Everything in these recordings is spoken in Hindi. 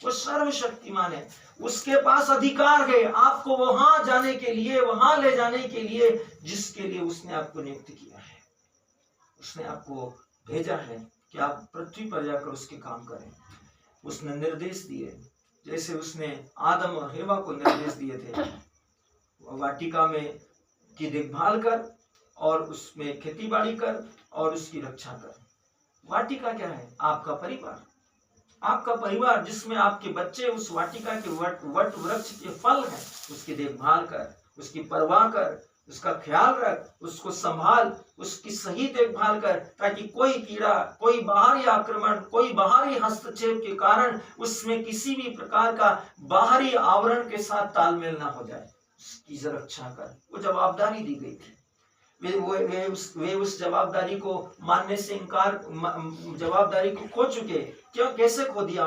वो सर्वशक्तिमान है, उसके पास अधिकार है आपको वहां जाने के लिए, वहां ले जाने के लिए जिसके लिए उसने आपको नियुक्त किया है। उसने आपको भेजा है कि आप पृथ्वी पर जाकर उसके काम करें। उसने निर्देश दिए, जैसे उसने आदम और हेवा को निर्देश दिए थे, वाटिका में की देखभाल कर और उसमें खेती बाड़ी कर और उसकी रक्षा कर। वाटिका क्या है? आपका परिवार, आपका परिवार जिसमें आपके बच्चे उस वाटिका के वट वृक्ष के फल हैं, उसकी देखभाल कर, उसकी परवाह कर, उसका ख्याल रख, उसको संभाल, उसकी सही देखभाल कर, ताकि कोई कीड़ा, कोई बाहरी आक्रमण, कोई बाहरी हस्तक्षेप के कारण उसमें किसी भी प्रकार का बाहरी आवरण के साथ तालमेल ना हो जाए। उसकी रक्षा कर। वो जवाबदारी दी गई थी। वे उस जवाबदारी को मानने से इनकार, जवाबदारी को खो चुके। क्यों? कैसे खो दिया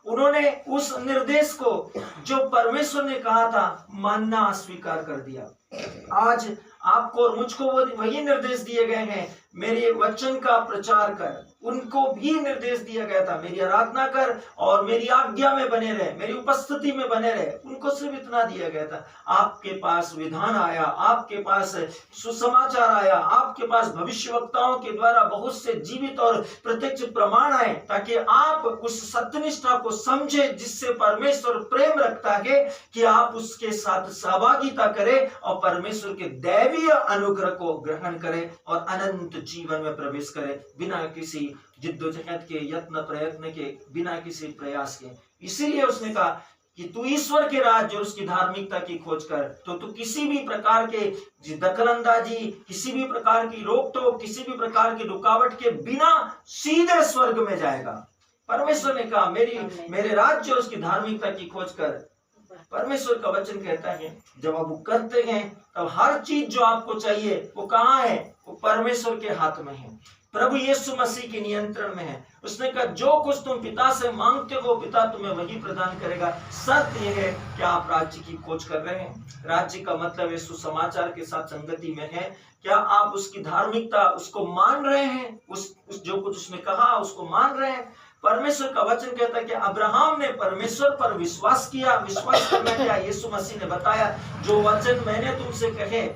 उन्होंने उस निर्देश को जो परमेश्वर ने कहा था मानना अस्वीकार कर दिया। आज आपको और मुझको वही निर्देश दिए गए हैं, मेरे वचन का प्रचार कर। उनको भी निर्देश दिया गया था, मेरी आराधना कर और मेरी आज्ञा में बने रहे, मेरी उपस्थिति में बने रहे। उनको सिर्फ इतना दिया गया था। आपके पास विधान आया, आपके पास सुसमाचार आया, आपके पास भविष्यवक्ताओं के द्वारा बहुत से जीवित और प्रत्यक्ष प्रमाण आए, ताकि आप उस सत्यनिष्ठा को समझे जिससे परमेश्वर प्रेम रखता है, कि आप उसके साथ सहभागिता करें और परमेश्वर के दैवीय अनुग्रह को ग्रहण करें और अनंत जीवन में प्रवेश करें, बिना किसी जिद्दोजहद के, यत्न प्रयत्न के, बिना किसी प्रयास के। इसीलिए उसने कहा कि तू ईश्वर के राज्य और उसकी धार्मिकता की खोज कर, तो तू किसी भी प्रकार के दखलंदाजी, किसी भी प्रकार की रोक टोक, किसी भी प्रकार की रुकावट के बिना सीधे स्वर्ग में जाएगा। परमेश्वर ने कहा मेरे राज्य और उसकी धार्मिकता की खोज कर। परमेश्वर का वचन कहता है जब आप वो करते हैं तब हर चीज जो आपको चाहिए वो कहाँ है? वो परमेश्वर के हाथ में है, प्रभु यीशु मसीह के नियंत्रण में है। उसने कहा जो कुछ तुम पिता से मांगते हो पिता तुम्हें वही प्रदान करेगा। सत्य यह है कि आप राज्य की खोज कर रहे हैं। राज्य का मतलब यीशु समाचार के साथ संगति में है। क्या आप उसकी धार्मिकता, उसको मान रहे हैं? उस जो कुछ उसने कहा उसको मान रहे हैं? परमेश्वर का वचन कहता है कि अब्राहम ने परमेश्वर पर विश्वास किया। विश्वास करना क्या? यीशु मसीह ने बताया जो वचन मैंने तुमसे कहे।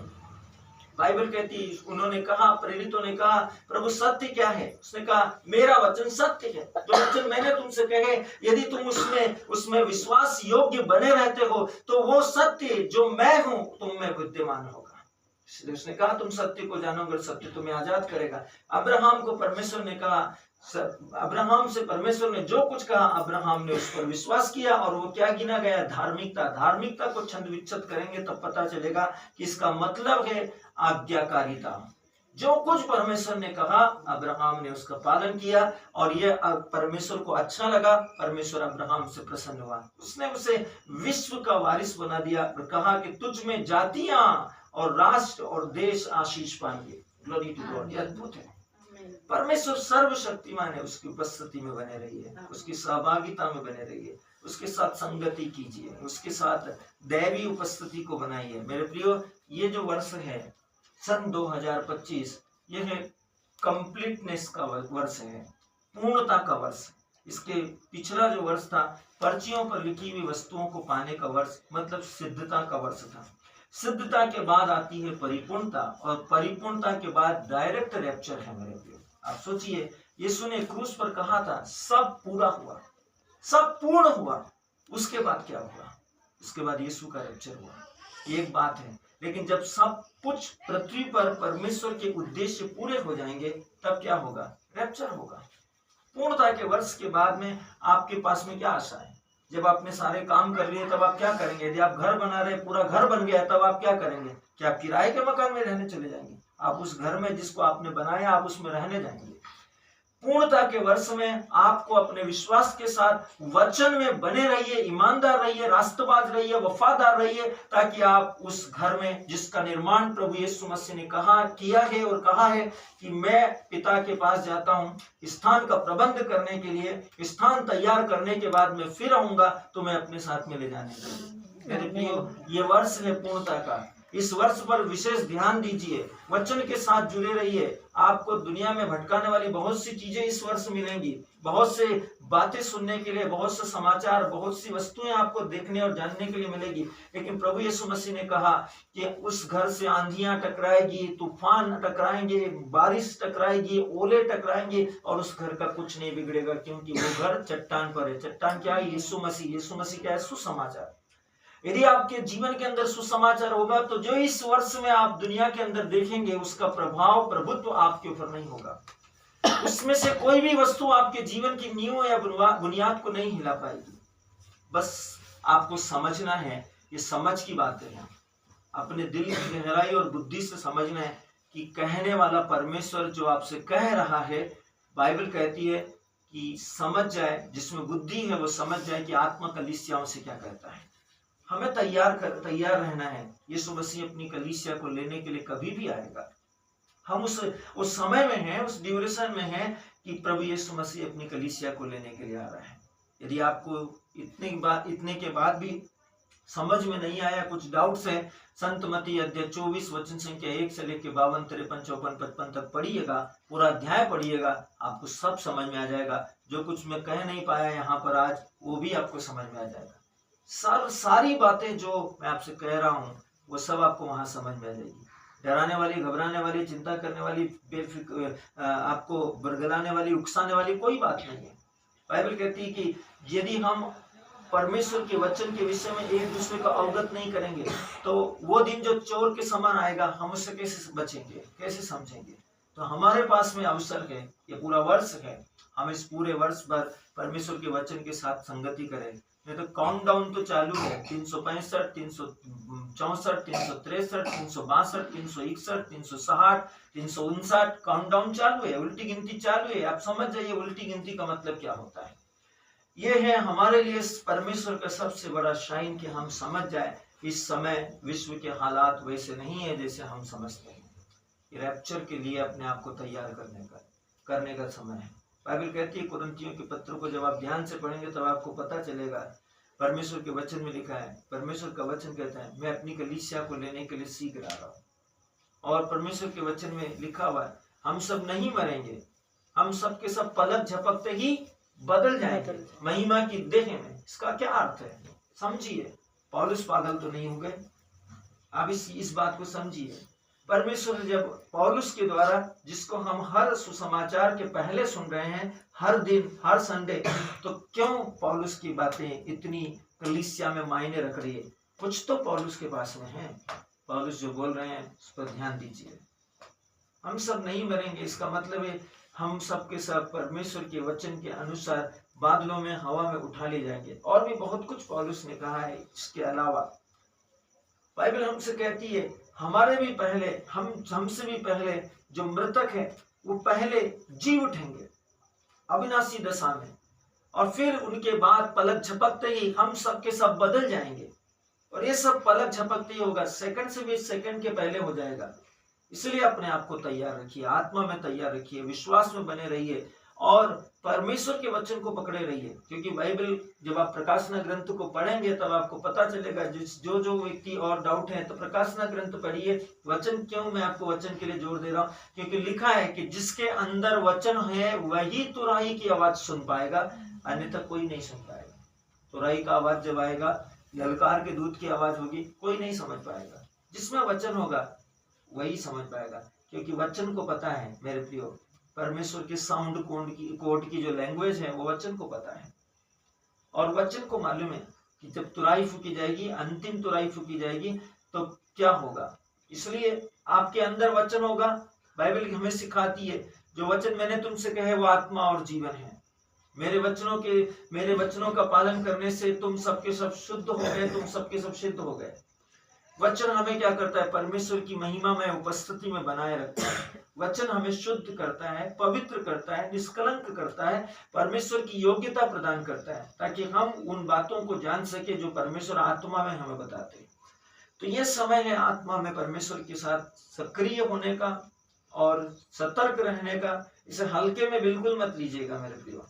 बाइबल कहती उन्होंने कहा, प्रेरितों ने कहा प्रभु सत्य क्या है? उसने कहा मेरा वचन सत्य है। जो वचन मैंने तुमसे कहे यदि तुम उसमें विश्वास योग्य बने रहते हो तो वो सत्य जो मैं हूं तुम में विद्यमान होगा। इसलिए उसने कहा तुम सत्य को जानोगे, सत्य तुम्हें आजाद करेगा। अब्राहम को परमेश्वर ने कहा, अब्राहम से परमेश्वर ने जो कुछ कहा अब्राहम ने उस पर विश्वास किया और वो क्या गिना गया? धार्मिकता। धार्मिकता को छंद विच्छेद करेंगे तब पता चलेगा कि इसका मतलब है आज्ञाकारिता। जो कुछ परमेश्वर ने कहा अब्राहम ने उसका पालन किया और यह परमेश्वर को अच्छा लगा। परमेश्वर अब्राहम से प्रसन्न हुआ, उसने उसे विश्व का वारिस बना दिया और कहा कि तुझ में जातियां और राष्ट्र और देश आशीष पाएंगे। Glory to god. यह अद्भुत है। परमेश्वर सर्वशक्तिमान है। उसकी उपस्थिति में बने रहिए, उसकी सहभागिता में बने रहिए, उसके साथ संगति कीजिए, उसके साथ दैवी उपस्थिति को बनाइए। मेरे प्रियो, ये जो वर्ष है सन 2025, यह कंप्लीटनेस का वर्ष है, पूर्णता का वर्ष। इसके पिछला जो वर्ष था पर्चियों पर लिखी हुई वस्तुओं को पाने का वर्ष, मतलब सिद्धता का वर्ष था। सिद्धता के बाद आती है परिपूर्णता और परिपूर्णता के बाद डायरेक्ट रैप्चर है। मेरे प्रियो, आप सोचिए यीशु ने क्रूस पर कहा था सब पूरा हुआ, सब पूर्ण हुआ। उसके बाद क्या हुआ? उसके बाद यीशु का रैप्चर हुआ। एक बात है, लेकिन जब सब कुछ पृथ्वी पर परमेश्वर के उद्देश्य पूरे हो जाएंगे तब क्या होगा? रैप्चर होगा। पूर्णता के वर्ष के बाद में आपके पास में क्या आशा है? जब आपने सारे काम कर लिए तब आप क्या करेंगे? यदि आप घर बना रहे, पूरा घर बन गया, तब आप क्या करेंगे? क्या आप किराए के मकान में रहने चले जाएंगे? आप उस घर में जिसको आपने बनाया आप उसमें रहने जाएंगे। पूर्णता के वर्ष में आपको अपने विश्वास के साथ वचन में बने रहिए, ईमानदार रहिए, रास्तबाज रहिए, वफादार रहिए, ताकि आप उस घर में जिसका निर्माण प्रभु यीशु मसीह ने किया है और कहा है कि मैं पिता के पास जाता हूँ स्थान का प्रबंध करने के लिए, स्थान तैयार करने के बाद मैं फिर आऊंगा तो मैं अपने साथ में ले जाने के लिए। मेरे प्रियो, ये वर्ष है पूर्णता का। इस वर्ष पर विशेष ध्यान दीजिए, वचन के साथ जुड़े रहिए। आपको दुनिया में भटकाने वाली बहुत सी चीजें इस वर्ष मिलेंगी, बहुत से बातें सुनने के लिए, बहुत से समाचार, बहुत सी वस्तुएं आपको देखने और जानने के लिए मिलेगी, लेकिन प्रभु यीशु मसीह ने कहा कि उस घर से आंधियां टकराएगी, तूफान टकराएंगे, बारिश टकराएगी, ओले टकराएंगे और उस घर का कुछ नहीं बिगड़ेगा, क्योंकि वो घर चट्टान पर है। चट्टान क्या है? यीशु मसीह। यीशु मसीह क्या है? सुसमाचार। यदि आपके जीवन के अंदर सुसमाचार होगा तो जो इस वर्ष में आप दुनिया के अंदर देखेंगे उसका प्रभाव, प्रभुत्व आपके ऊपर नहीं होगा। उसमें से कोई भी वस्तु आपके जीवन की नींव या बुनियाद को नहीं हिला पाएगी। बस आपको समझना है, ये समझ की बातें हैं, अपने दिल की गहराई और बुद्धि से समझना है कि कहने वाला परमेश्वर जो आपसे कह रहा है, बाइबल कहती है कि समझ जाए, जिसमें बुद्धि है वो समझ जाए कि आत्मा कलीसियाओं से क्या कहता है। हमें तैयार रहना है। यीशु मसीह अपनी कलीसिया को लेने के लिए कभी भी आएगा। हम उस समय में हैं, उस ड्यूरेशन में हैं कि प्रभु यीशु मसीह अपनी कलीसिया को लेने के लिए आ रहा है। यदि आपको इतने के बाद भी समझ में नहीं आया, कुछ डाउट्स है, संत मत्ती अध्याय 24 वचन संख्या 1 से लेकर 52, 53, 54, 55 तक पढ़िएगा, पूरा अध्याय पढ़िएगा, आपको सब समझ में आ जाएगा। जो कुछ मैं कह नहीं पाया यहाँ पर आज, वो भी आपको समझ में आ जाएगा। सारी बातें जो मैं आपसे कह रहा हूँ वो सब आपको वहां समझ में आ जाएगी। डराने वाली, घबराने वाली, चिंता करने वाली, आपको बरगलाने वाली, उकसाने वाली कोई बात नहीं है। बाइबल कहती है कि यदि हम परमेश्वर के वचन के विषय में एक दूसरे को अवगत नहीं करेंगे तो वो दिन जो चोर के समान आएगा, हम उससे कैसे बचेंगे, कैसे समझेंगे। तो हमारे पास में अवसर है, ये पूरा वर्ष है, हम इस पूरे वर्ष भर परमेश्वर के वचन के साथ संगति करें। नहीं तो काउंटडाउन तो चालू है, 365, 364, 363, 362, 361, 360, 359 काउंटडाउन चालू है, उल्टी गिनती चालू है। आप समझ जाइए उल्टी गिनती का मतलब क्या होता है। ये है हमारे लिए परमेश्वर का सबसे बड़ा शाइन कि हम समझ जाए इस समय विश्व के हालात वैसे नहीं है जैसे हम समझते हैं। रैप्चर के लिए अपने आप को तैयार करने का समय है। बाइबल कहती है, कुरिन्थियों के पत्रों को जब आप ध्यान से पढ़ेंगे तब आपको पता चलेगा, परमेश्वर के वचन में लिखा है, परमेश्वर का वचन कहता है मैं अपनी कलीसिया को लेने के लिए सीख रहा हूँ। और परमेश्वर के वचन में लिखा हुआ है हम सब नहीं मरेंगे, हम सब के सब पलक झपकते ही बदल जाएंगे महिमा की देह में। इसका क्या अर्थ है समझिए। पौलुस पागल तो नहीं हो गए, आप इस बात को समझिए। परमेश्वर जब पौलुस के द्वारा, जिसको हम हर सुसमाचार के पहले सुन रहे हैं, हर दिन, हर संडे, तो क्यों पौलुस की बातें इतनी कलीसिया में मायने रख रही है? कुछ तो पौलुस के पास में है। पौलुस जो बोल रहे हैं उस पर ध्यान दीजिए। हम सब नहीं मरेंगे, इसका मतलब है हम सब के सब परमेश्वर के वचन के अनुसार बादलों में, हवा में उठा ले जाएंगे। और भी बहुत कुछ पौलुस ने कहा है। इसके अलावा बाइबल हमसे कहती है हमारे भी पहले, हमसे भी पहले जो मृतक है वो पहले जी उठेंगे अविनाशी दशा में, और फिर उनके बाद पलक झपकते ही हम सब के सब बदल जाएंगे। और ये सब पलक झपकते ही होगा, सेकंड से भी सेकंड के पहले हो जाएगा। इसलिए अपने आप को तैयार रखिए, आत्मा में तैयार रखिए, विश्वास में बने रहिए और परमेश्वर के वचन को पकड़े रहिए। क्योंकि बाइबल जब आप प्रकाशना ग्रंथ को पढ़ेंगे तब आपको पता चलेगा। जो व्यक्ति और डाउट है तो प्रकाशना ग्रंथ पढ़िए। वचन क्यों मैं आपको वचन के लिए जोर दे रहा हूँ? क्योंकि लिखा है कि जिसके अंदर वचन है वही तुरही की आवाज सुन पाएगा, अन्यथा कोई नहीं सुन पाएगा। तुरही का आवाज जब आएगा, ललकार के दूध की आवाज होगी, कोई नहीं समझ पाएगा। जिसमें वचन होगा वही समझ पाएगा, क्योंकि वचन को पता है मेरे प्रियो, परमेश्वर के साउंड कोड की जो लैंग्वेज है वो वचन को पता है। और वचन को मालूम है कि जब तुराई फूकी जाएगी, अंतिम तुराई फूकी जाएगी, तो क्या होगा। इसलिए आपके अंदर वचन होगा। बाइबल हमें सिखाती है जो वचन मैंने तुमसे कहे वो आत्मा और जीवन है। मेरे वचनों का पालन करने से तुम सबके सब शुद्ध हो गए, तुम सबके सब सिद्ध हो गए। वचन हमें क्या करता है? परमेश्वर की महिमा में उपस्थिति में बनाए रखता है। वचन हमें शुद्ध करता है, पवित्र करता है, निष्कलंक करता है, परमेश्वर की योग्यता प्रदान करता है, ताकि हम उन बातों को जान सके जो परमेश्वर आत्मा में हमें बताते हैं। तो यह समय है आत्मा में परमेश्वर के साथ सक्रिय होने का और सतर्क रहने का। इसे हल्के में बिल्कुल मत लीजिएगा मेरे प्रियो।